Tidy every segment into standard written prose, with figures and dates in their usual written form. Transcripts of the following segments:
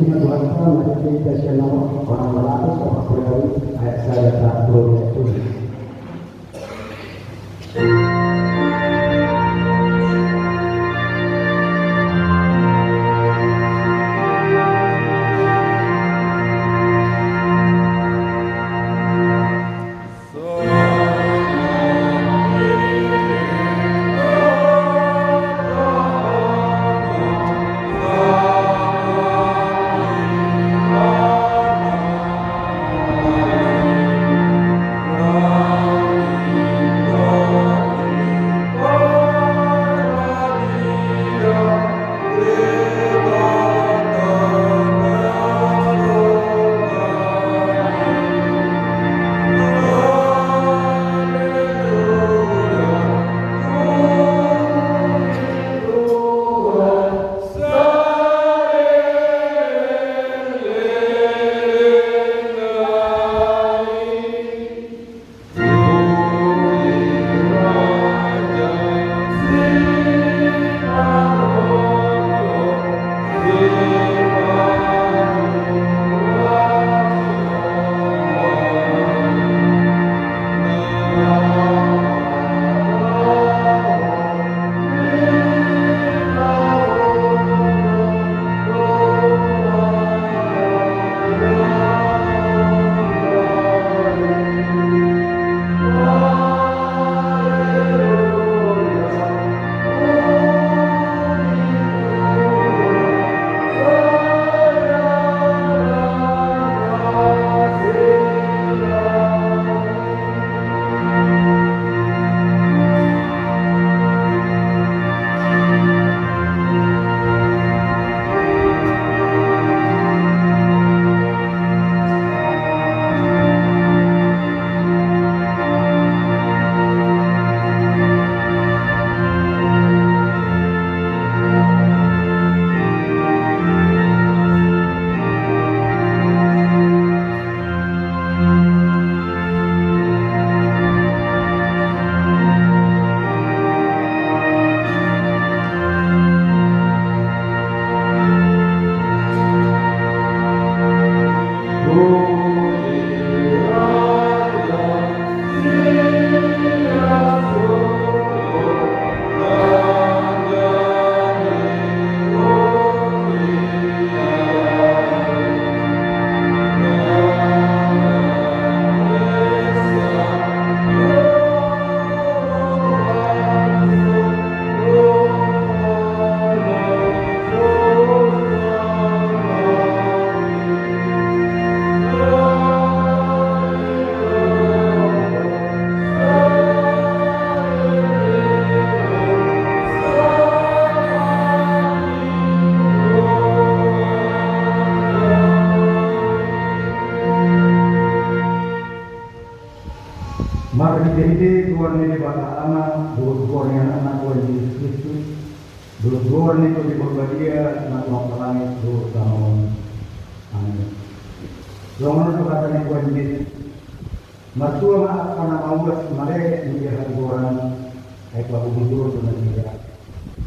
Injil Tuhan kita channel orang Melayu Februari ayat saya 1 Mari kita Tuhan ini pada anak, Tuhan yang anak Tuhan Yesus Kristus, Tuhan itu di berbahagia, anak Tuhan langit, Tuhan. Amin. Tuhan itu kata Tuhan Yesus, Matuang akan membuat mereka menjadi orang, ayat Bapak Guru dan tidak.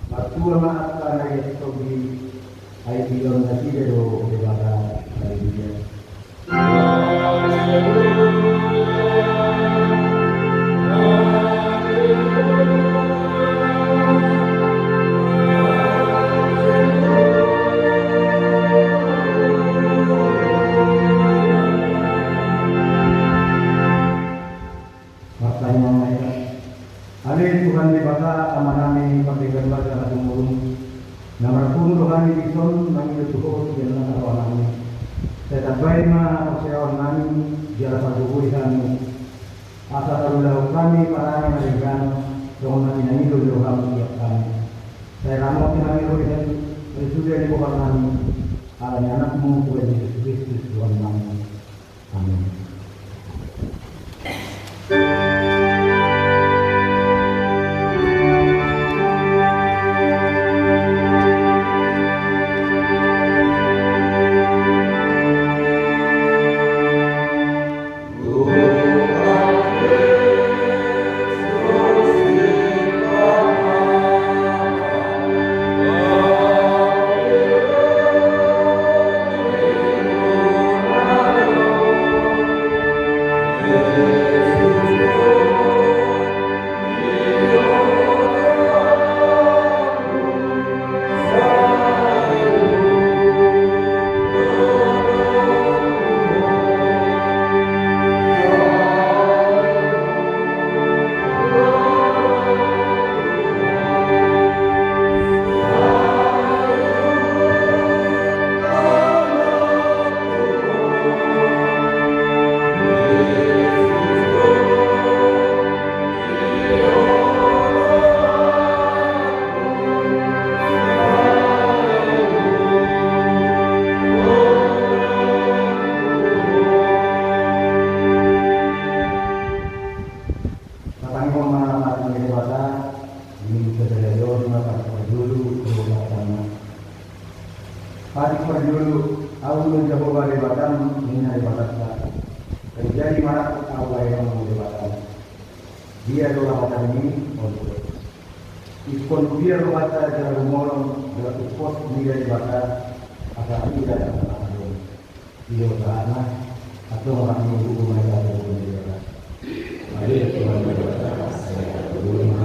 Matuang akan ayat Tobi, ayat bilang nanti bedo daripada ayat dia. Tuhan di bata amanami pagdigan baca na tumulong na marapun Tuhan di ison nang itutuhod yan na arawan namin sa tabay na kasayawan namin diyan sa pagbubulihan mo asa tarulaw kami parang naligan doon na tinanilo kami iyak kami sa ramo tinanilo yan resulya ni bukan namin alam ni anak mo Tuhan Yesus Kristus Tuhan namin. Amin. Tahun Jehovah debatan ini debatan terjadi marak Allah yang mau debatan. Dia adalah kata ini untuk ikon dia debatan dalam umur dalam ukos dia debatan agar tidak ada kata dia berana atau orang yang berhubung mereka dengan dia. Mari Tuhan berkata saya berdoa.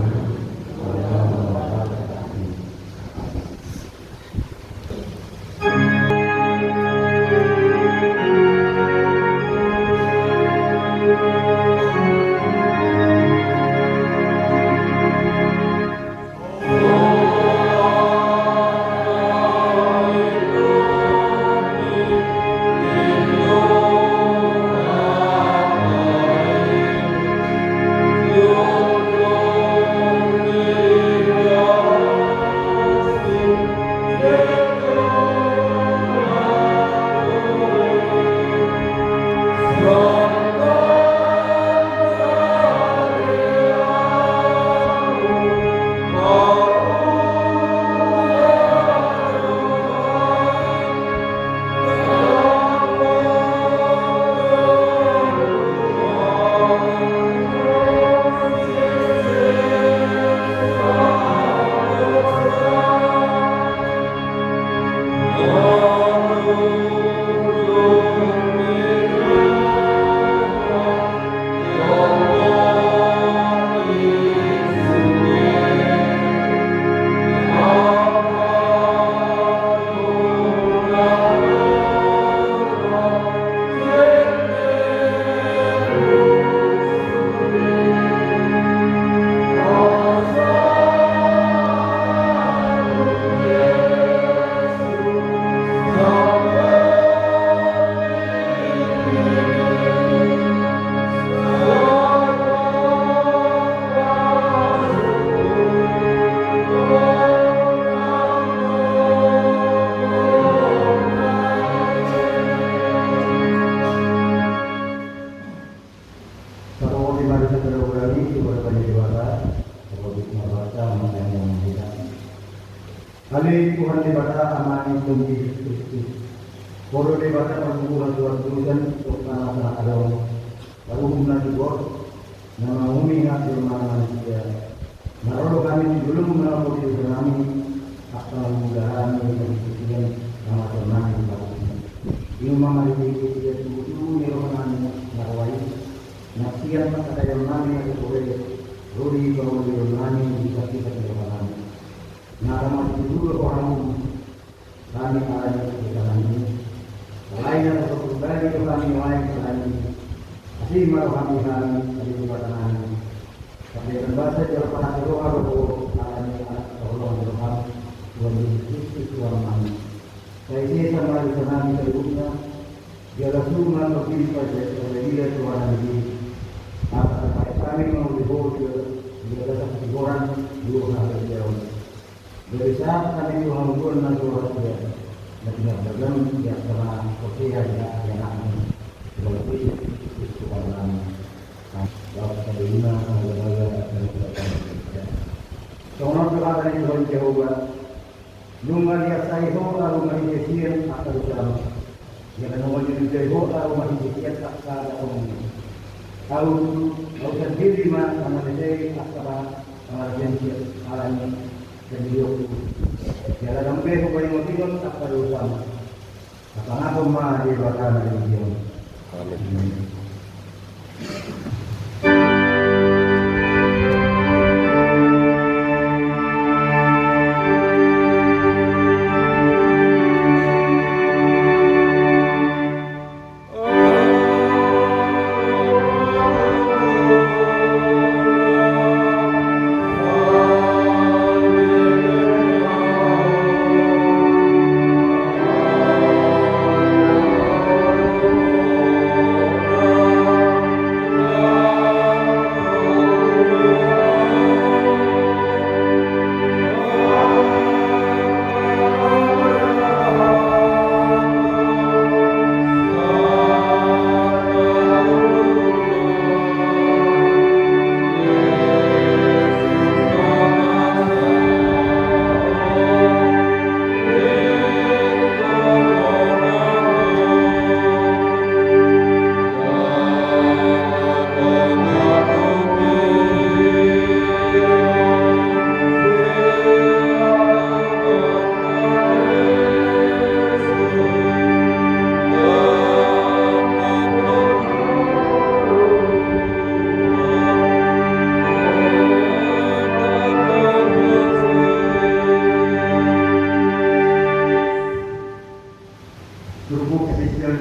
Kali Tuhan dibata amani Tuhan Yesus Kristus. Bodoh dibata perbuatan Tuhan untuk tanah ada lalu guna juga nama umi hasil mana manusia. Narodo kami belum mengalami tsunami asal mudahan yang kemudian nama tsunami di bawah ini. Ini mama di dia dulu nirwana narwai. Nasian kata yang mana yang boleh Rudi kalau nirwana bisa kita terima. Nama itu orang kami ada di dalam ini. Selain untuk kembali ke kami lain selain asli kami dari kepada kami. Kami berbaca jalan pada doa kami Allah Tuhan Tuhan Yesus Tuhan kami. Saya ini sama di sana terbuka. Dia langsung mengambil pada dia Tuhan ini. Apa kami mau dibawa dia datang ke orang dua kali jauh. Dari saat kami Tuhan pun natural dia, dan tidak bergantung dia karena korea dia anaknya. Sebab itu Tuhan kami. Kalau kita lima lembaga dan kita. Soalnya doa dari Tuhan Jehovah, nungal dia saya lalu mari dia akan bersama. Dia nungal dia Jehovah lalu mari dia tak ada orang. Tahu sendiri mah sama dia akan janji alami. Dan dia jalan sampai ke paling motivasi tak perlu sama. Apa mah dia bakal dari dia. Amin.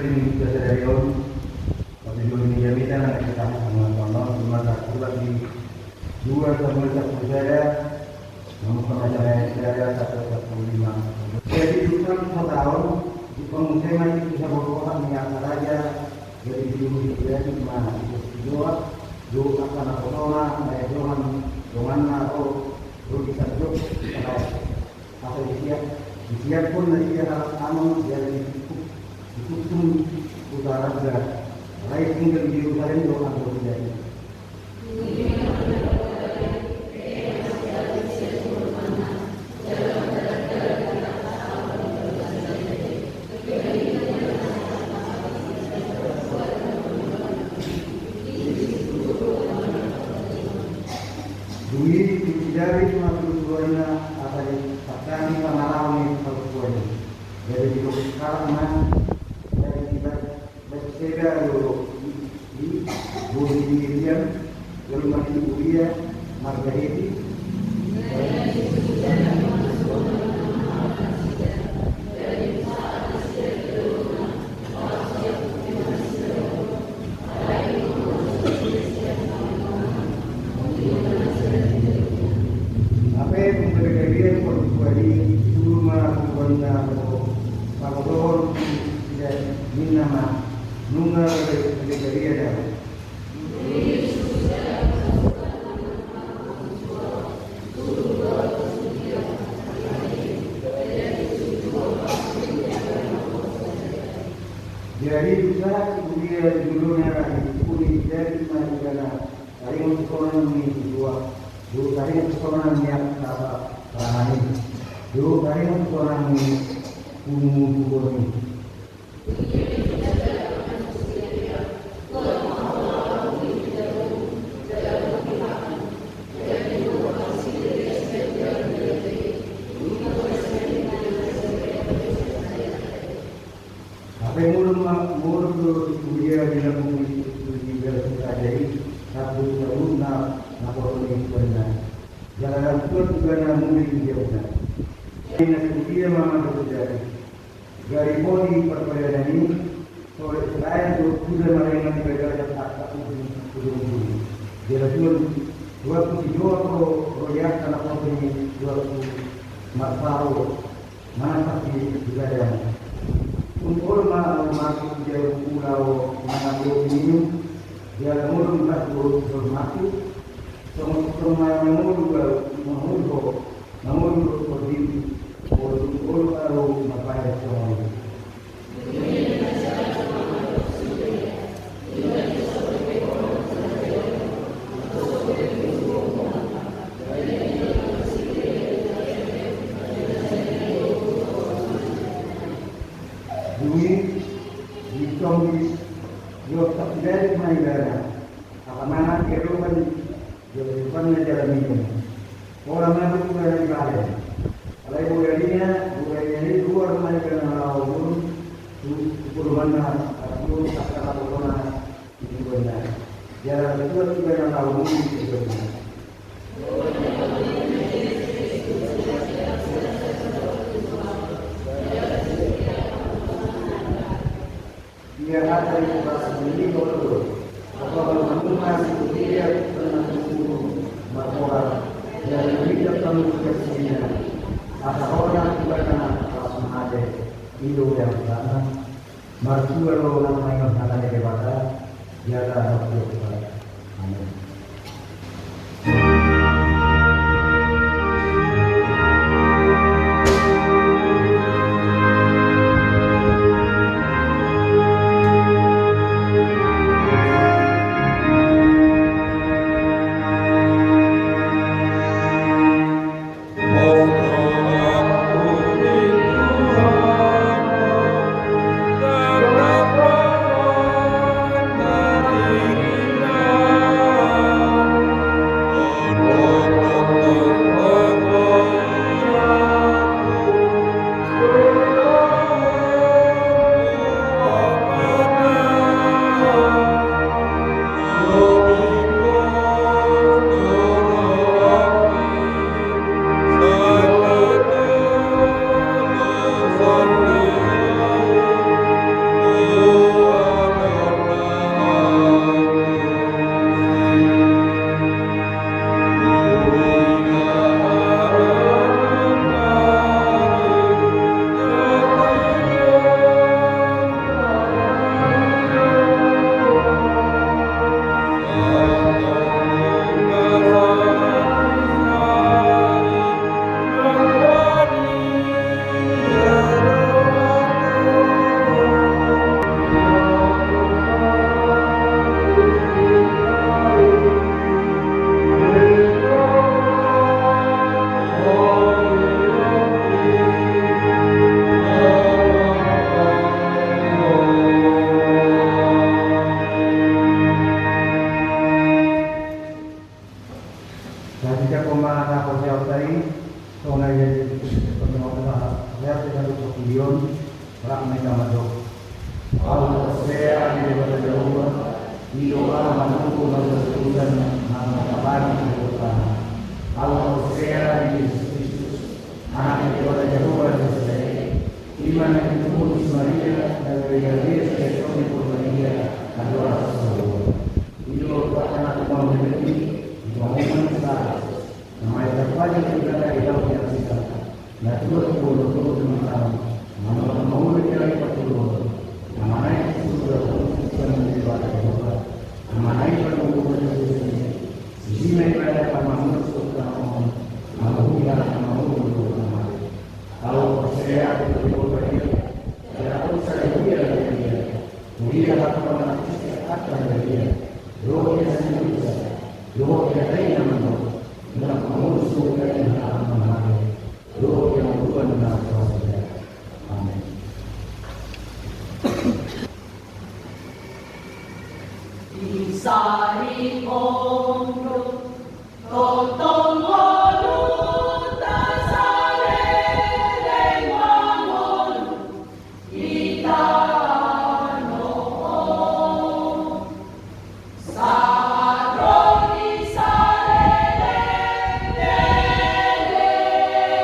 ini sudah dari on, tapi dulu ini ya kita nak kita sama sama cuma satu lagi dua sama satu saya, nomor pengacara saya 145. Jadi bukan 1 tahun di pengungsian masih bisa berkotak minyak saja. Jadi dulu dia cuma dua akan aku nolak, saya jangan atau perlu kita duduk atau siap pun nanti dia harus aman dia itu pun utara juga lain tinggal di utara itu orang berbeda. Dui dari cuma tujuannya apa di pakaian mengalami perempuan. Jadi di sekarang dari kita bersepeda di Bolivia, lalu masih Bolivia, Margariti. Jadi usaha kemudian dulunya kulit dari mana dari sekolah ini dua dari sekolah yang apa ini dua dari sekolah ini umum ini. Mulut kuliah di dalam universitas jadi satu tahun nak berkuliah benar. Jangan lupa juga nak mungkin dia benar. Ini kuliah mana terjadi. Dari poli perkuliahan ini, oleh selain itu sudah mereka belajar tak dulu. Dia jual 22 proyek anak kompeni 20 masalah mana pasti juga ada. Untuk masuk ke pulau Manado ini, dia mulu masuk masuk, semua mulu berdiri, kalau apa semua. Dari mana mana kehidupan jalan ini orang mana pun ada di bawah. Kalau budaya ini luar mana kenal orang perubahan itu tak pernah itu benar. Jalan betul juga yang tahu itu benar. Dia ada di bawah ini kalau menentukan dia pernah bahwa dari hidup kamu kesini ada orang juga langsung ada itu yang sana mertua orang yang sana di bawah dia ada waktu amin. kepada Yehova, doa menunggu keseluruhan nama Bapa Putra, Allah Sea Yesus Kristus, anak kepada Yehova selesai, iman yang ditumbuh Maria dari Yesus Kristus Maria, adalah sesuatu. Itu anak mau menjadi bangunan besar. Nama yang terpajang kita dari dalam yang kita. Nah terus turun tentang nama mau menjadi pertulungan. Nama naik sudah bukan menjadi badan Yehova. Nama naik menunggu menjadi sisi mereka akan masuk ke dalam nama kita mau menunggu nama. Kalau saya betul betul saya pun saya dia. Dia akan menafsir akan dia. Roh yang sendiri, roh yang lain menurut, dalam mengurus surga yang aman, roh yang Tuhan dalam proses. Amin. Isari Om Totong Sari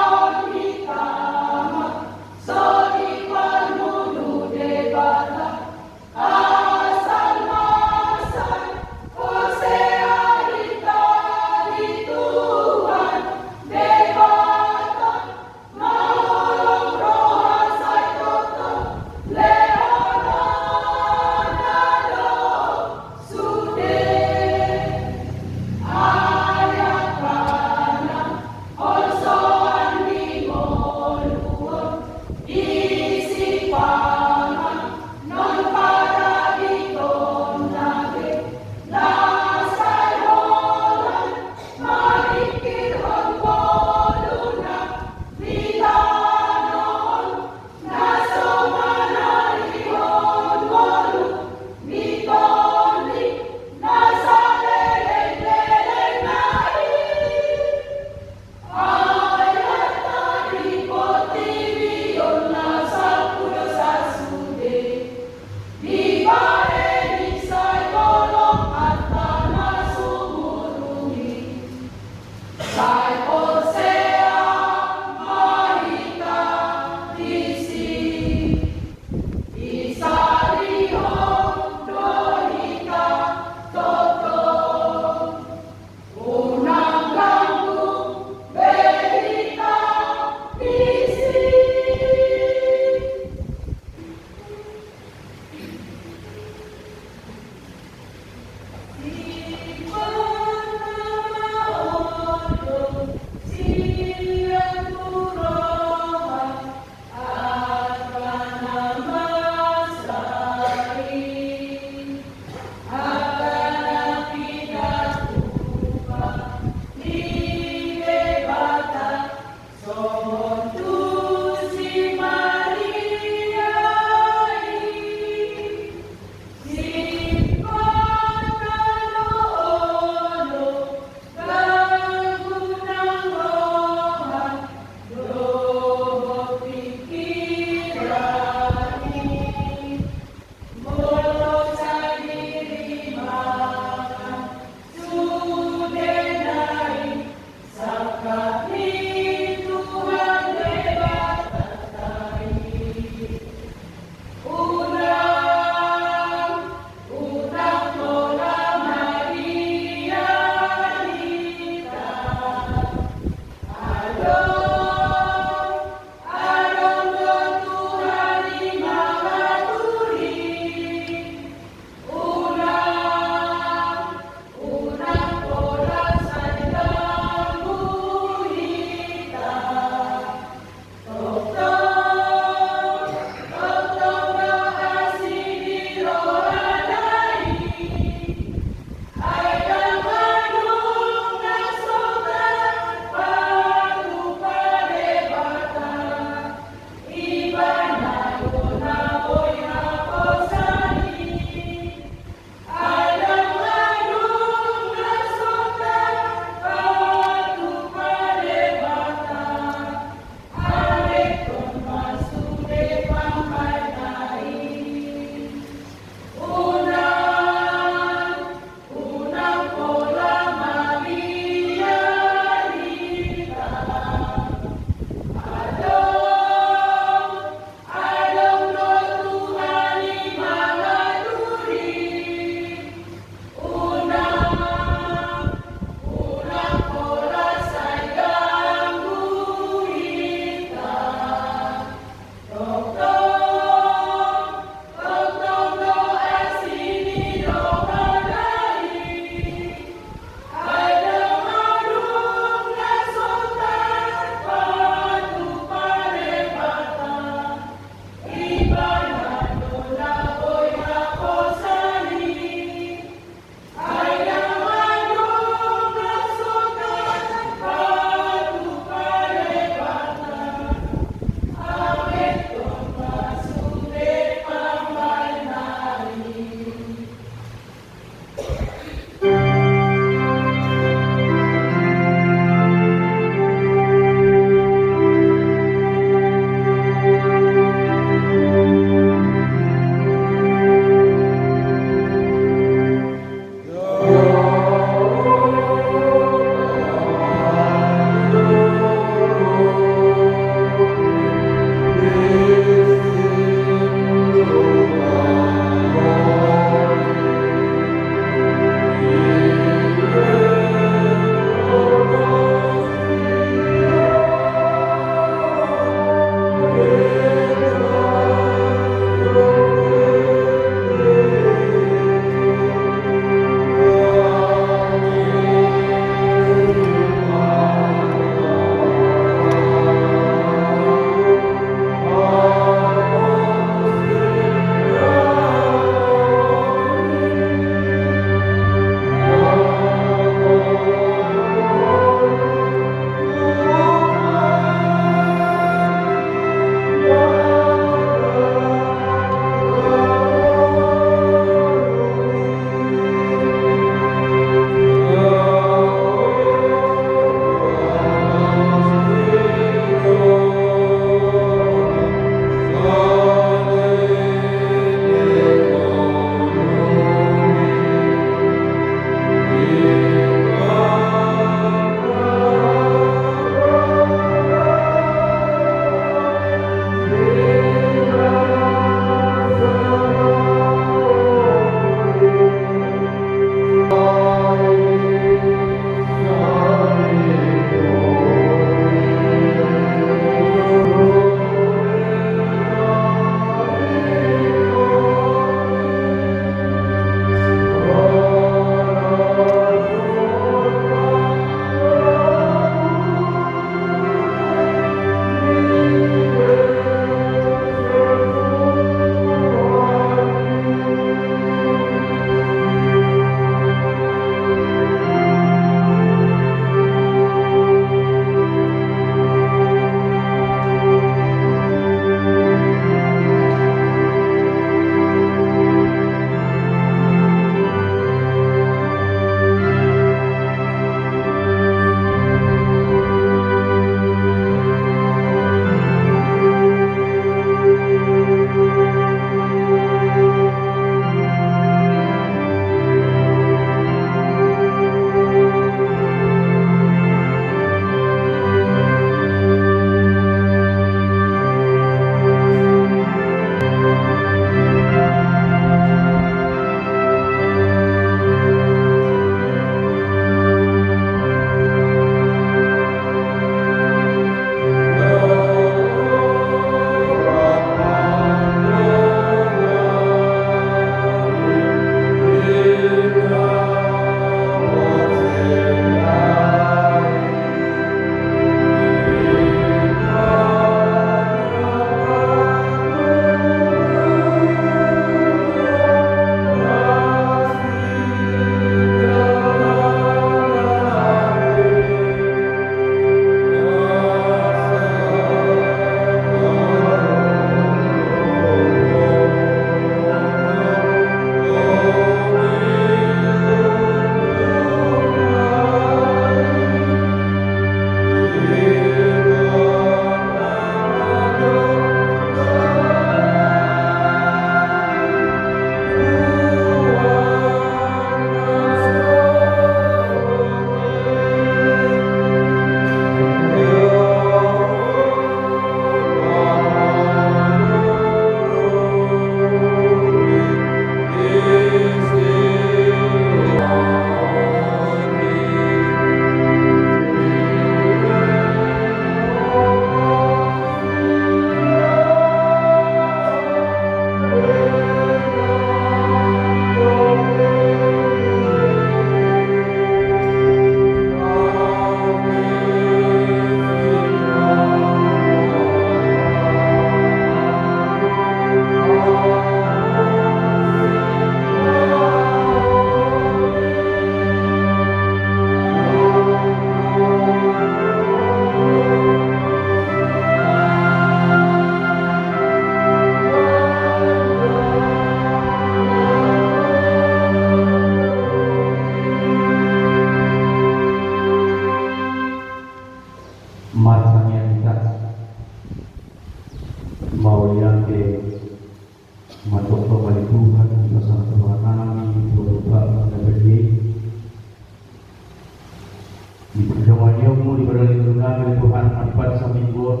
Di perjamuan di berlari dengan Tuhan akibat saminggon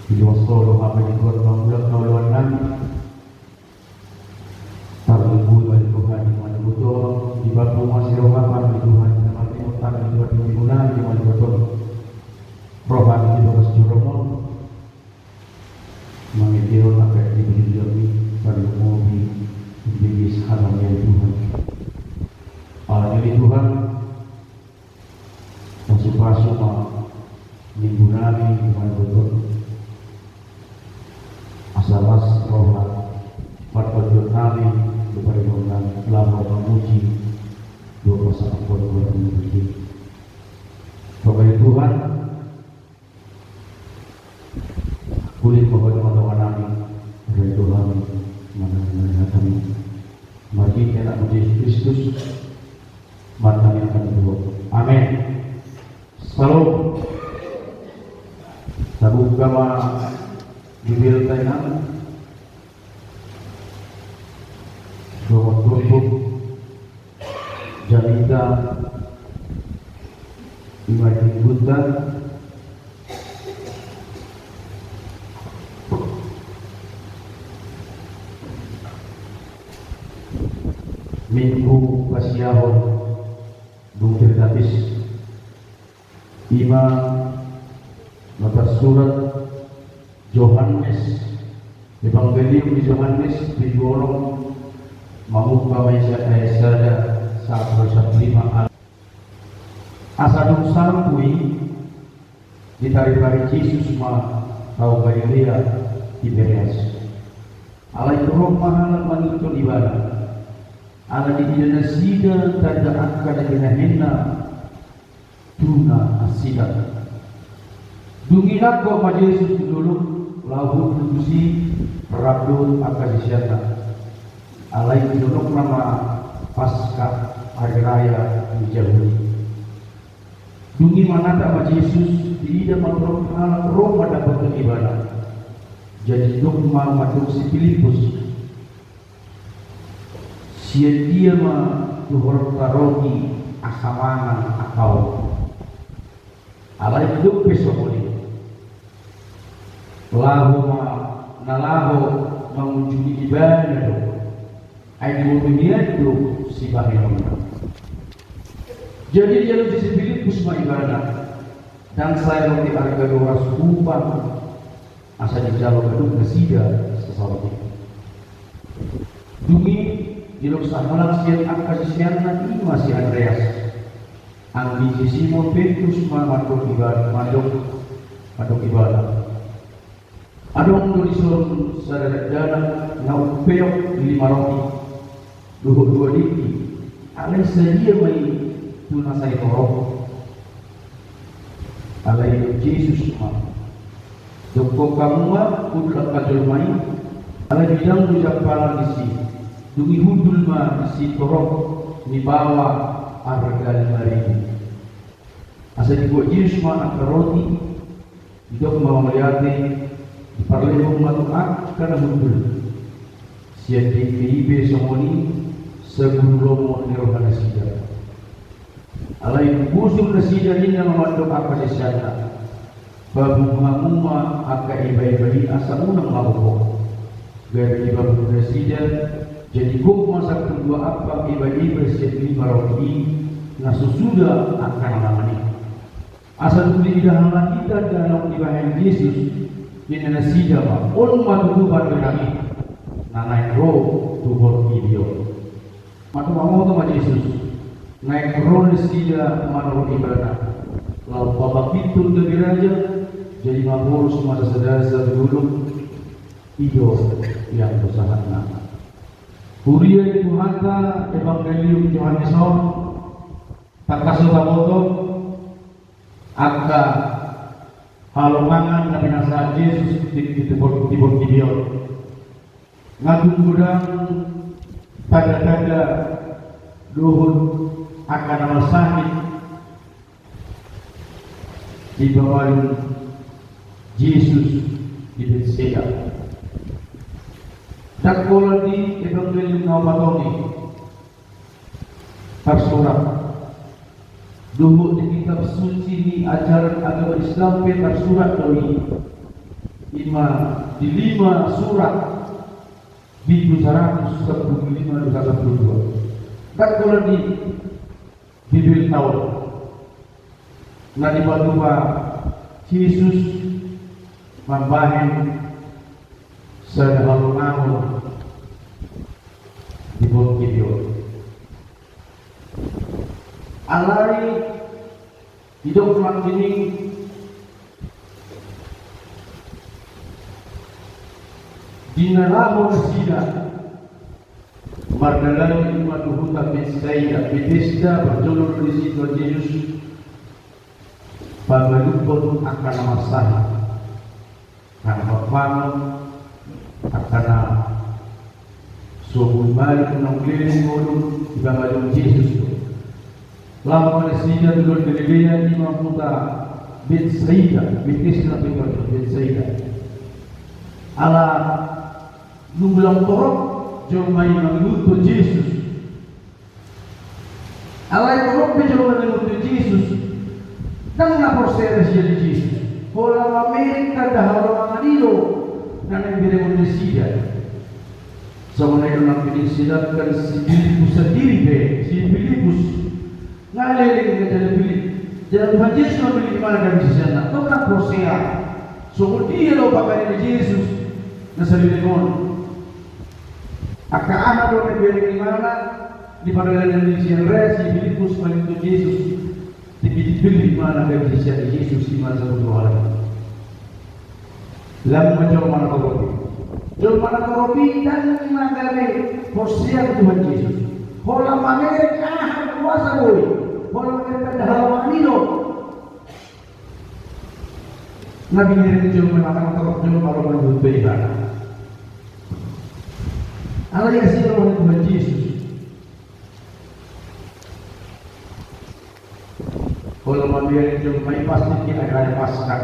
di wasolo apa di Tuhan mengulang kawan kami tarlubu dari Tuhan di mana betul di batu masih apa di Tuhan di mana otak di Tuhan di guna di mana betul rohan di bawah juromon mengikir apa di bumi tarlubu di halam ya Tuhan jadi Tuhan masuk minggu nami dengan betul asalas rohat patut nami kepada Tuhan lama memuji dua pasangan korban memuji kepada Tuhan kulit kepada teman-teman nami dari Tuhan mana kami mari kita puji Kristus mata yang akan berdoa amin. Salam. Sabuk kama bibir tainam. Doa tutup. Jalita imajin buta. Minggu pasiahon bukir tapis. Ima nota surat Yohanes Evangelium di Yohanes digorong mamuka Yesaya 1:5 asadung sampui ditarik-tarik Yesus ma tau Galilea Tiberias ala roh mahala manutul ibadah ala di dinasida tada akka da henna tuna asidat dunginak ko ma Yesus dulu lahu tusi rabdul akadisiana alai duluk nama pasca hari raya di Jaburi dungi mana tak ma Yesus tidak menurut hal Roma dapat ibadah jadi dogma maduk si Filipus dia ma tuhor taroti asamangan akau alai hidup besok lahu nalaho mengunjungi ibadah ai dunia itu si bahaya jadi dia lebih Filipus ma ibadah dan saya lebih harga dua kupang asa di jalur gedung kesida sesuatu dumi di loksa halak sian akasisian nanti masih Andreas Anggi Simon Petrus madok ibadah. Adong tulisun sadar dana ngau peok 5 roti. Dua diki. Alai sedia mai tuna sai korok. Alai Yesus ma. Doko kamua udra kadul mai. Alai bidang ucap pala disi. Dungi hudul ma disi korok ni bawa harga 5.000. Asa dibuat Yesus ma angka roti hidup mau melihat parlemo matuak karena mundur siap di PIB somoni sebelum romo nirohana sida alai busuk nasida ini memadok apa desana babu hamuma aka ibai-ibai asa unang maboko dari babu nasida jadi kuk masa kedua apa ibai-ibai siap 5 roti nasusuda akan namanya asal tuli idahan kita dalam ibadah Yesus ini nasida ma on matutuban berani naik roh tubor video matu mau to Yesus naik roh nasida manur ibadah lalu bapak pintu dari raja jadi mabur semua sadar dulu ido yang usahatna Huria di Tuhanta Evangelium Yohanes tak kasih tamoto akka halomangan nabi nasa Yesus di tibur kibion ngadung gudang pada luhur akan nama sakit di bawah Yesus di Bethsaida dan kalau di Evangelium Nawabatoni tersurat Dulu di kitab suci ni ajaran agama Islam petar surat doi di 5 surat di 145-142. Dan kalau di Bibil tahun na di batu Yesus membahin sa halungaw di bawah video. Alari hidup makining dinalaho na sila mardalay matuhuta Bethsaida berjulur di situ Yesus pagalupon akan masalah karena berbangun akan subuh balik ng keliling ulun ibabalong Yesus lama Malaysia dulu Galilea di Maputa Bethsaida Bethsaida ala nunggulang torok jom may mangluto Jesus ala torok jom mangluto Jesus nang naporsera siya di Jesus Hola Amerika dahalo mga nilo na nagbire mo Malaysia sa mga ito nang pinisilatkan si Filipus sa Diribe si Filipus ngalilin ka dyan Filip dyan Tuhan Yesus mabili di mana kami sa sana ito na prosea so kung di lo pakay ni Jesus na sa lilingon akaahan lo nagbire di mana di padalan ng Malaysia si Filipus malito Jesus di Filip mana kami sa sana Jesus di mana sa buduhalan lam major mana karopi jol mana karopi dan magari prosea Tuhan Yesus hola manere kuasa boy hola manere dahalawan nilo nabi nire jol mana karopi jol baru menurut ibadah Allah yang sih oleh Tuhan Yesus hola manere jol mai pasti kita ada pasca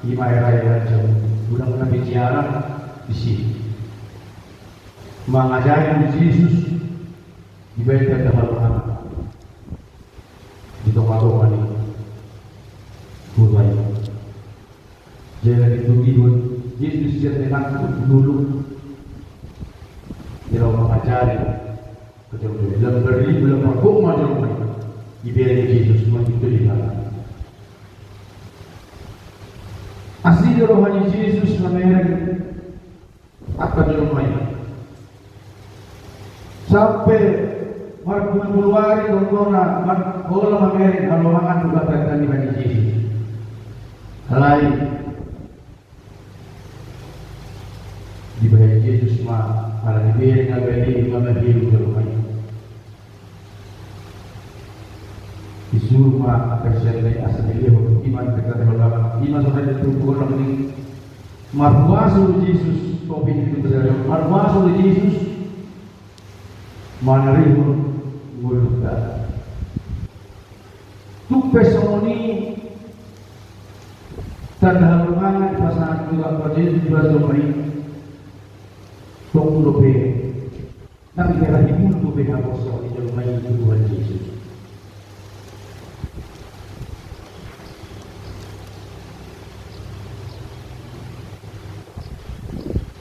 lima raya jol mudah-mudahan bicara di sini mengajarkan Yesus dibaca dalam di tempat-tempat ini budaya jangan ditunggu Yesus jangan dulu dalam mengajarkan kecuali dalam berdiri dalam hukum macam ibadah Yesus begitu dilakukan asli rohani Yesus namanya apa namanya sampai marpuluari dongona marpola mameri halomangan juga terjadi bagi Yesus lain di bawah Yesus mah ala diberi ngabeli ngabeli rumahnya disuruh mah terjadi asli dia iman dekat Allah iman sudah ditutup orang ini marwasul Yesus topik itu terjadi marwasul Yesus manarimu multa tupe somoni tadhalumangan pasangan juga pada Yesus bersomai tong lope tapi kira ibu lope harus di dalam Tuhan Yesus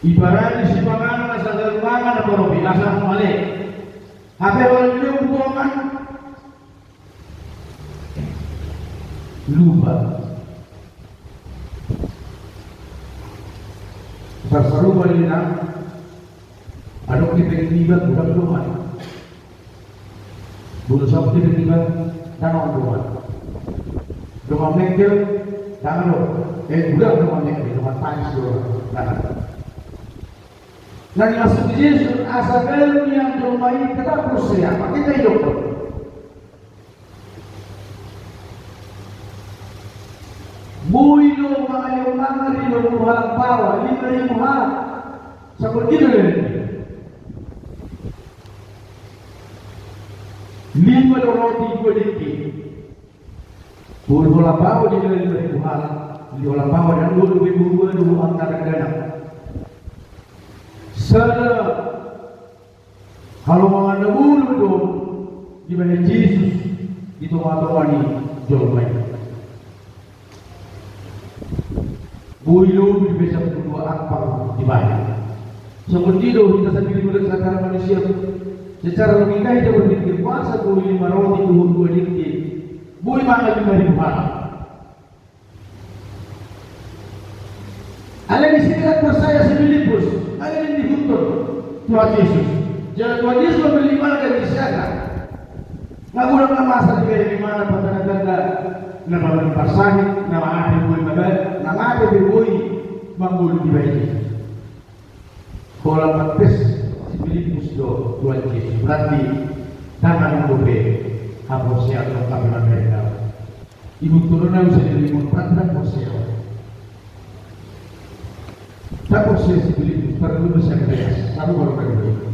ibarat si pangalan sa dalumangan na baro binasa mo mali hape wala nyo butongan lupa sarsaru bali na adok tiba-tiba budak doman bulu sab tiba-tiba tanong doman doman mengkel tangan do budak doman mengkel doman tangis do dan masuk Yesus asal yang bermain kita berusia kita hidup builo mengalir mangari lo muhalang bawa lima muhalang seperti itu lima roti kualiti builo bawa di lima muhalang builo bawa dan dulu antara kadang kalau mengenal dulu di mana Yesus Dito matawani jolmay. Builo berbeza kedua akpang di banyak. Seperti itu kita sendiri melihat secara manusia. Secara logika kita berpikir masa bui 5 roti tuhun 2 dikit. Bui makan 5.000 malam. Ada di sini kan percaya Filipus. Ada yang dituntut Tuhan Yesus. Jangan Tuhan Yesus membeli mana dari siapa? Nggak boleh masa di mana pada nama pasangan, nama ada bui bagai, nama ada bui bangun di bayi. Kalau petis si Filipus do Tuhan Yesus berarti tangan bobe aposel atau kabinet mereka. Ibu turunnya bisa dilihat peraturan aposel. Tak aposel si Filipus perlu bisa kerja. Satu baru kerja.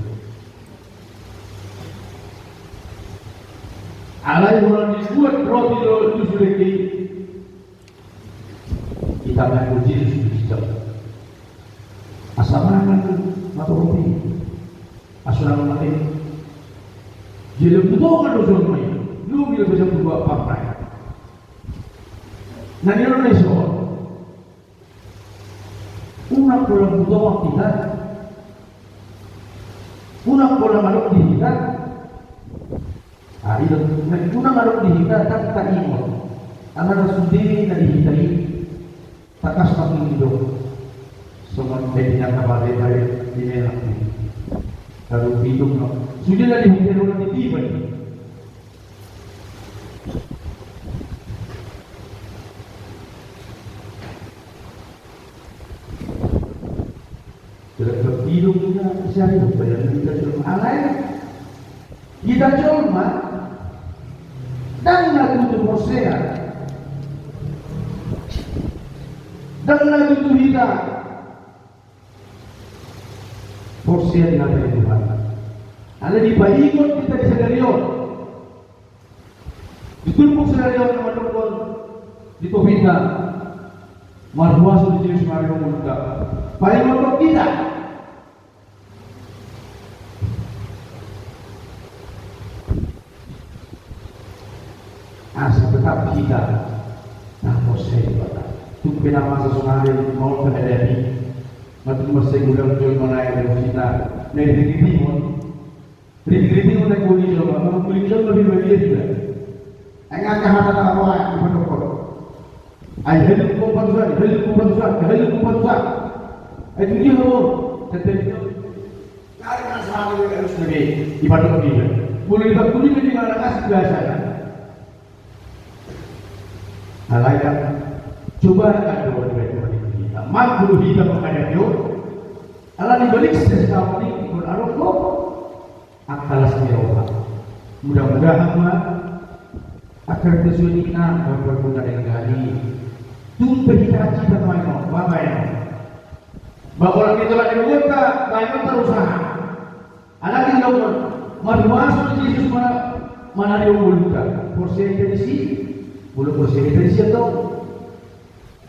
Alai orang dibuat roti itu sudah kita mengaku Yesus Kristus. Asal mana atau roti, asal mati. Jadi betul kan dosa mai. Lu bila bisa berbuat apa? Nanti orang ni soal. Una pulang betul kita. Una pulang malu kita. Itu una malu kita tak tak ingat. Anak sendiri dari kita ini tak kasih hidup. Semua medinya kabar dari ini lagi. Kalau hidup no, sudah dari hidup orang tiba. Kalau hidup kita siapa yang bayar kita cuma alai. Kita cuma dan lagu tu Hosea dan lagu tu kita. Hosea dikatakan Tuhan. Ada di Bayikot kita di Sedarion. Ditumpuk Sedarion sama Tuhan. Di Topita. Marhuasu di Jenis Mario Muda. Bayikot kita. Asa tetap kita. Nah Hosea dikatakan. Itu kenapa sesuatu mau terjadi. Matu masih gudang jual mana yang kita dari timur naik kulit coba, kalau kulit coba lebih baik juga. Enggak kahata apa yang diperlukan. Ayah hidup kumpulan, itu dia loh. Tetapi karena selalu harus lebih diperlukan dia. Boleh diperlukan di mana kasih biasa. Alaikan, coba kan dua kita. Mampu kita menghadapi Allah dibalik sesuatu ini ikut arus kok akal sendiri. Mudah-mudahan agar kesulitan berguna dengan kali. Tumpe kita cita main apa ya? Bahwa orang itu lagi berbuka, main berusaha. Anak yang lakukan, masuk Yesus mana dia berbuka? Porsi dari si, boleh porsi dari si atau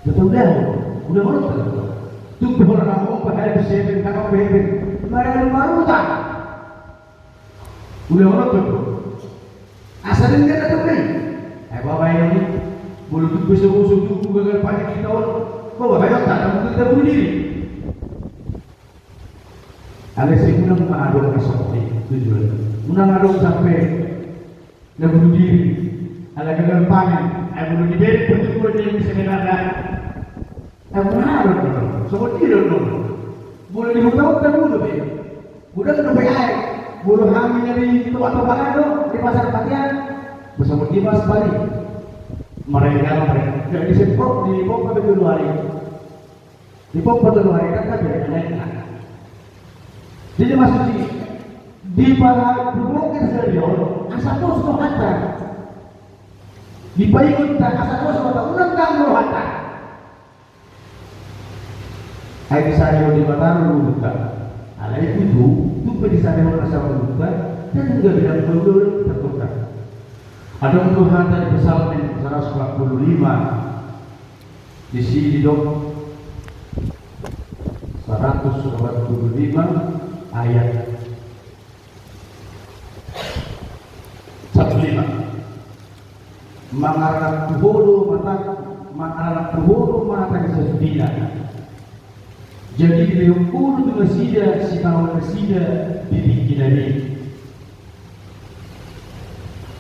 betul dah. Udah orang tahu. Tuh orang kamu pakai bersih, kakak bebek. Mereka baru tak. Udah orang tahu. Asalnya dia tak tahu. Bapak ini, mulut besok-besok tuh gagal pakai kita orang. Bapak banyak tak tahu kita bunuh diri. Ada sebulan mengaduk sampai tujuan. Mengaduk sampai dia bunuh diri. Ada gagal panen. Bunuh diri betul-betul dia bisa mengaduk. Benar, seperti itu dong. Boleh dibuka kan dulu deh. Udah kena bayar. Boleh hamil dari tempat-tempat itu di pasar pakaian. Bersama dia mas balik. Mereka jadi sepok di pom pada 2 hari. Di pom pada 2 hari kan ada naik. Jadi masuk di para berbuka serius. Asal tu semua kata. Di bayi kita asal tu semua kata. Ulang kamu kata. Hai disarion di Mataram buka. Ada itu disarion asal buka dan juga bidang dulu terbuka. Ada Tuhan dari Psalm 145 di sini dok 145 ayat 15. 145 mangarap tuholo matang sesudina. Jadi diukur dengan sida si kawan sida dibikinani.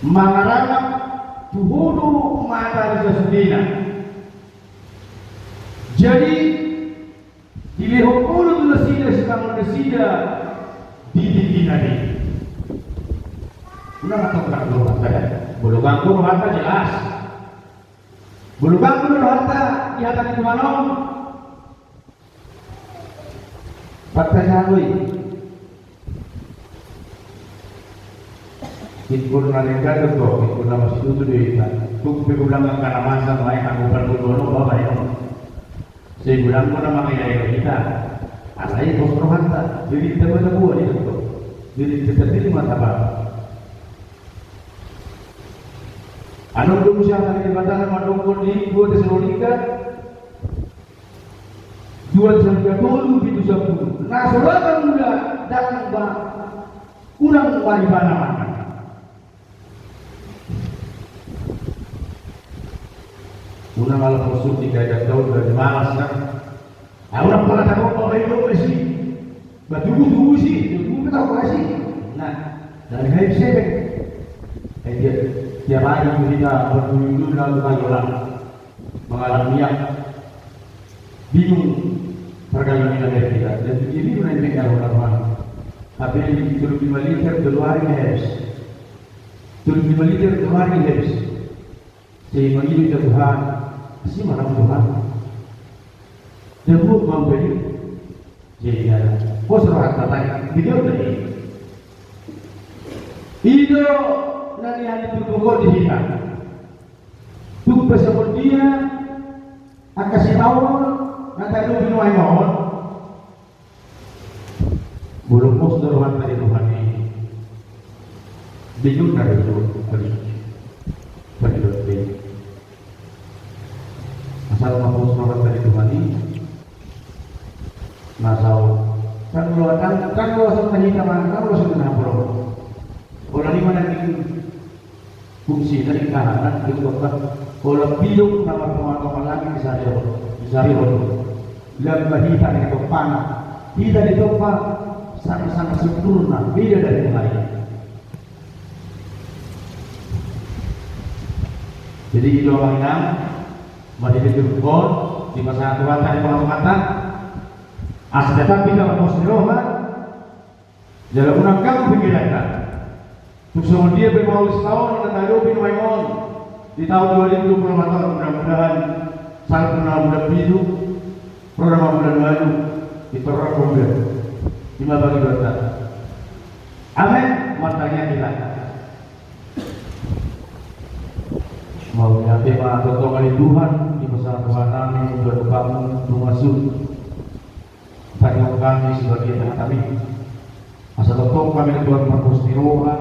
Mangarap tuholo matang sesudina. Jadi diukur dengan sida si kawan sida dibikinani. Udah atau tak belum ada? Belum ganggu harta jelas. Belum ganggu harta di hati Tuhan. Patahnya lui. Ikut nalika tu, ikut nama situ tu dia. Tu pegulang angkana masa lain aku perlu bawa ya. Saya bilang pun nama kita. Asal itu harta. Jadi kita berbuat itu. Jadi kita terima apa? Anu belum siapa yang dikatakan madukun di 2 Tesalonika 2:10 itu 10. Nah, saudara muda datang kurang dari mana-mana. Una malah musuh 3 tahun dari malas kan. Orang pernah tahu apa itu sih? Batu sih, kita tahu sih. Nah, dari hari saya tiap hari kita berkunjung lalu orang mengalami yang bingung perkara kita dan jadi menanyakan orang-orang tapi yang turun 5 liter keluar habis turun 5 liter keluar habis sehingga itu Tuhan si mana Tuhan debut membeli jadi pos rohat kata video tadi itu nani hali tukukot di hita tuk bersama dia akasih tahu nanti itu binuai mohon belum pos dorongan dari Tuhan ini bingung dari itu bagi asal mau dorongan dari Tuhan ini nasau kan kalau sama kita kan kalau sudah nampak orang ini mana fungsi dari kanan itu kalau bilang nama teman-teman lagi bisa dihormati. Dalam bahita itu panah, tidak ditopang sama-sama sempurna, beda dari yang lain. Jadi itu orangnya masih dijemput di masa tua tadi pengamatan. Asal tetapi kalau mau serohan, jalan unang kamu pikirankan. Semua dia bermau setahun dan tahu binwaimon di tahun 2024 mudah-mudahan saat benar-benar biru program bulan baru diterapkan kemudian 5 bagi 2. Amin. Matanya kita mau nyampe pak tolong kali Tuhan di masa Tuhan kami sudah berbangun rumah sur tanya kami sebagai anak kami asal tolong kami Tuhan berkustirohan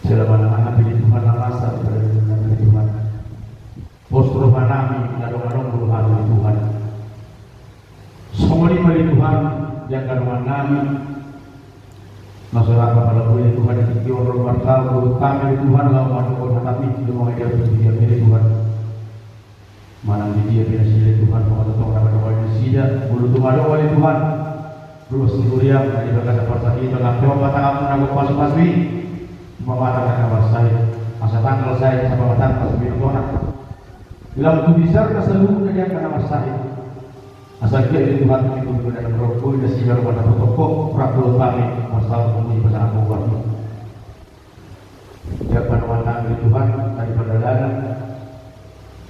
selama anak pilih Tuhan masa daripada dari Tuhan. Postur kami ngadong-ngadong beruhan dari Tuhan. Semua dari Tuhan yang kadang kami masyarakat pada boleh Tuhan yang tiga orang bertahu kami Tuhan lalu madukun kami semua dia bersedia pilih Tuhan. Mana dia pilih sila Tuhan mau tetap dapat wali sida bulu tu maduk wali Tuhan. Terus kuliah dari berkata persaki tengah coba tangan menanggung pas-pasmi. Mematakan kabar saya, masa tanggal saya sama matang pas binatona. Bila itu besar keseluruhnya dia akan nama saya. Asal dia itu Tuhan itu dalam rokok dan sinar pada protokol prakul kami masalah pemudi pasangan kawan. Dia pada matang dari Tuhan daripada dana.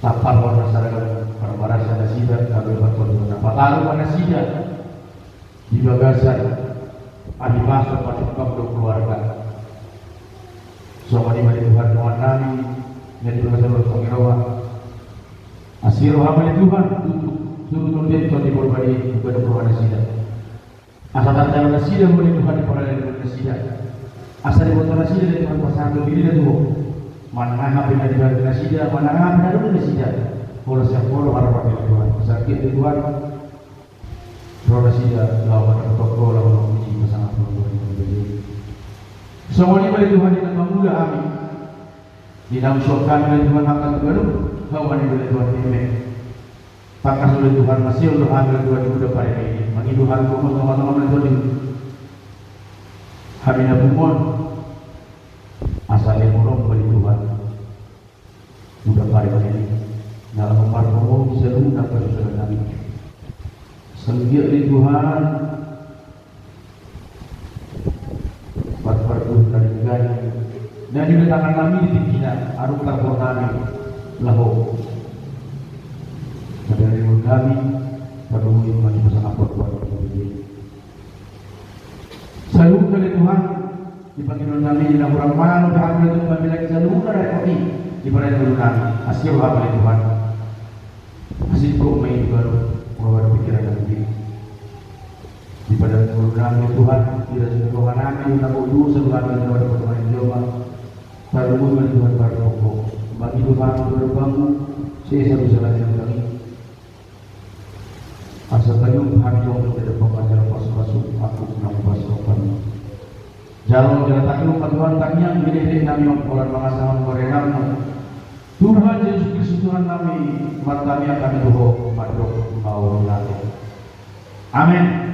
Tapal warna masyarakat para baras ada sida kalau berkorban. Pataru warna sida di bagasan ahli masuk pada keluarga. Semua dimana Tuhan Tuhan kami yang diberkati Pengirawat Asiru hamil Tuhan suruh tuntut Tuhan diberbadi kepada Tuhan Nasida asal tanda Nasida boleh Tuhan diperoleh Nasida asal dibuat Nasida dari Tuhan pasangan diri dan Tuhan mana ngah bina diberkati Nasida mana ngah bina dulu Nasida kalau siap kalau harapan Tuhan sakit di Tuhan Tuhan Nasida lawan protokol lawan uji pasangan Tuhan semua ini bagi Tuhan yang memula kami Dinausyokan oleh Tuhan akan bergaduh, hawan oleh Tuhan kemek. Pakas oleh Tuhan masih untuk ambil Tuhan di muda pada ini. Bagi Tuhan kumon teman-teman oleh Tuhan ini. Hamina kumon asal yang murong bagi Tuhan. Muda pada ini. Dalam umar kumon seluruh dapat saudara Nabi. Senggiat di Tuhan. Berperlu dari negara. Dan juga tangan kami di pimpinan arung takbor kami lahu pada ribu kami pada mungkin masih bersama Tuhan selalu dari Tuhan dipanggil kami di orang malu berhamil itu kami lagi selalu dari kami di pada dulu kami asyik oleh Tuhan asyik kok main baru mengeluarkan pikiran kami di pada dulu kami Tuhan tidak semua kami tak bodoh sebelum kami kepada pertemuan Jawa. Kalau mungkin Tuhan berpokok bagi Tuhan berbangun saya selalu jalan kami asal kayu hadong dari pengajar pas-pasuk aku nampas kami jalan takluk Tuhan taknya milik kami orang mengasahan korenamu Tuhan Yesus Kristus Tuhan kami matanya kami doa madrok mau lagi amin.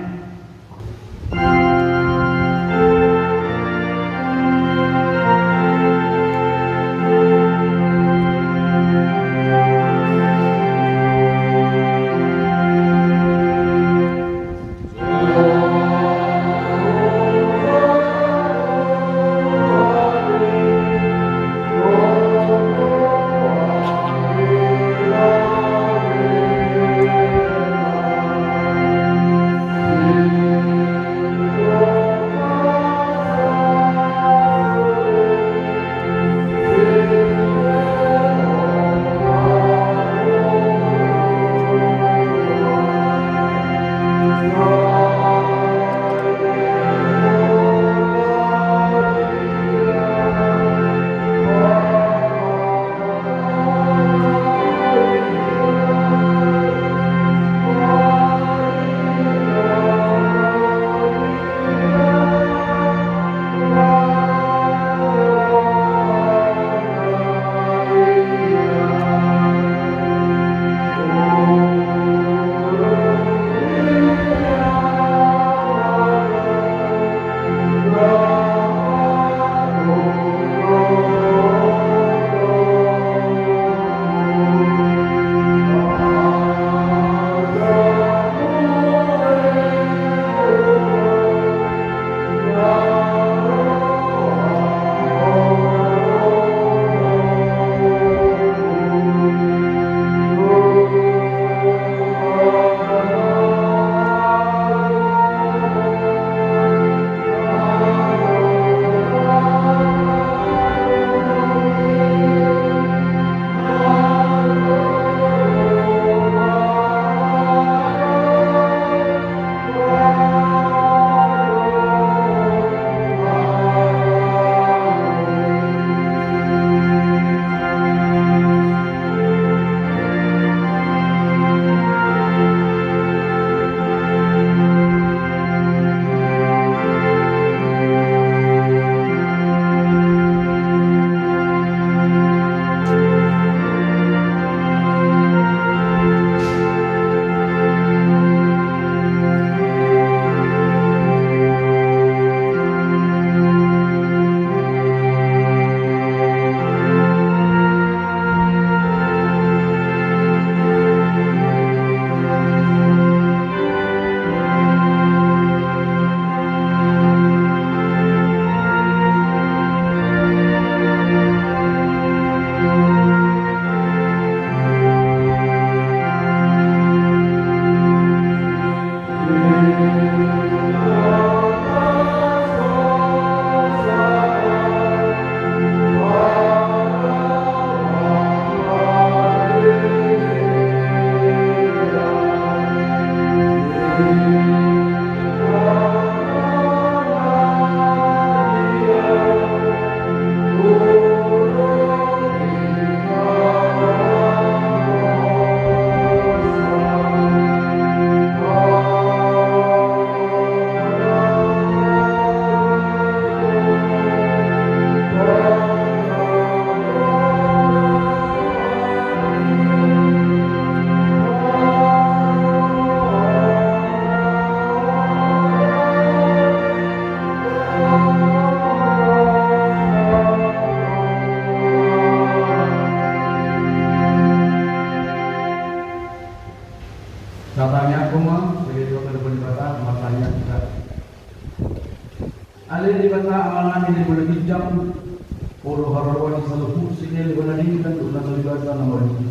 dan doon kalibatan ng marito.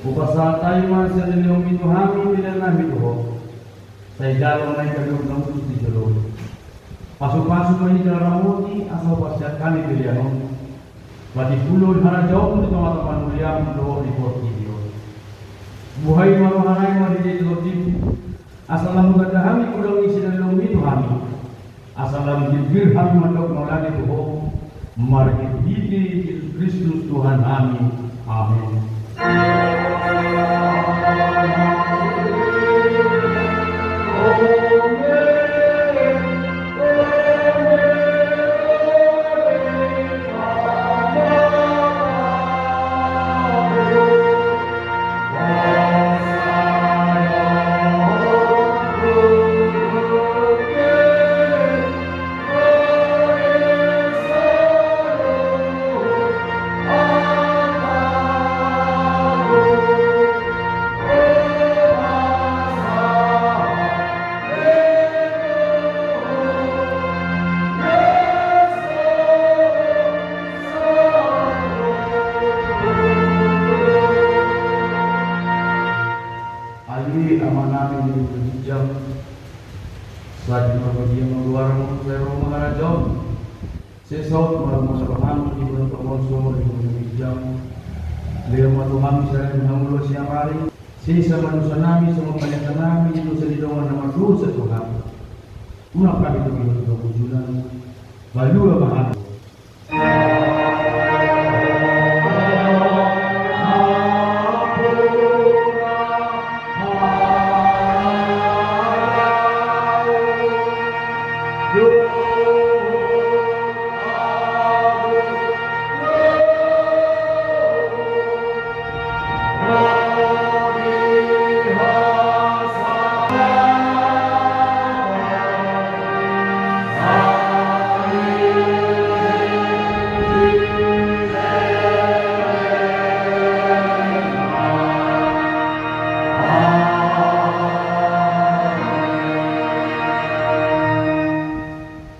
Upasa tayo man sa nilyong minuhami bilang namin ito, sa idalong na ikalog ng utos di Diyos. Pasok-pasok mo yung ramoti, asaw pasya kami bilianon. Pati pulol harajaw mo dito mga kapanuliam ng loob ni Portillo. Buhay maruhanay mo di dito tip. Asal lang maganda kami kulang isi ng nilyong minuhami. Asal lang jilgir kami mandok ng lagi ito. Marikiti Kristus Tuhan kami. Amin. Saat dia mengeluar dari rumah raja, sesat malam malam di bulan Ramadan di bulan Hijab, dia malam saya mengambil siang hari, sisa manusia nami semua banyak nami itu sedidongan nama dosa Tuhan. Mengapa itu kita berjuang? Lalu apa?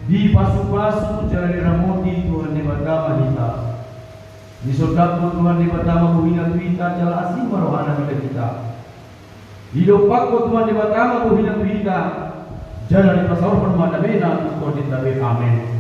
Di pasu-pasu jalan ramoti Tuhan di batama kita. Di sodaku Tuhan di batama buhina kita jala asim marohana bila kita. Di lopakku Tuhan di batama buhina kita. Jalan di pasar permata bena untuk kau ditabe amin.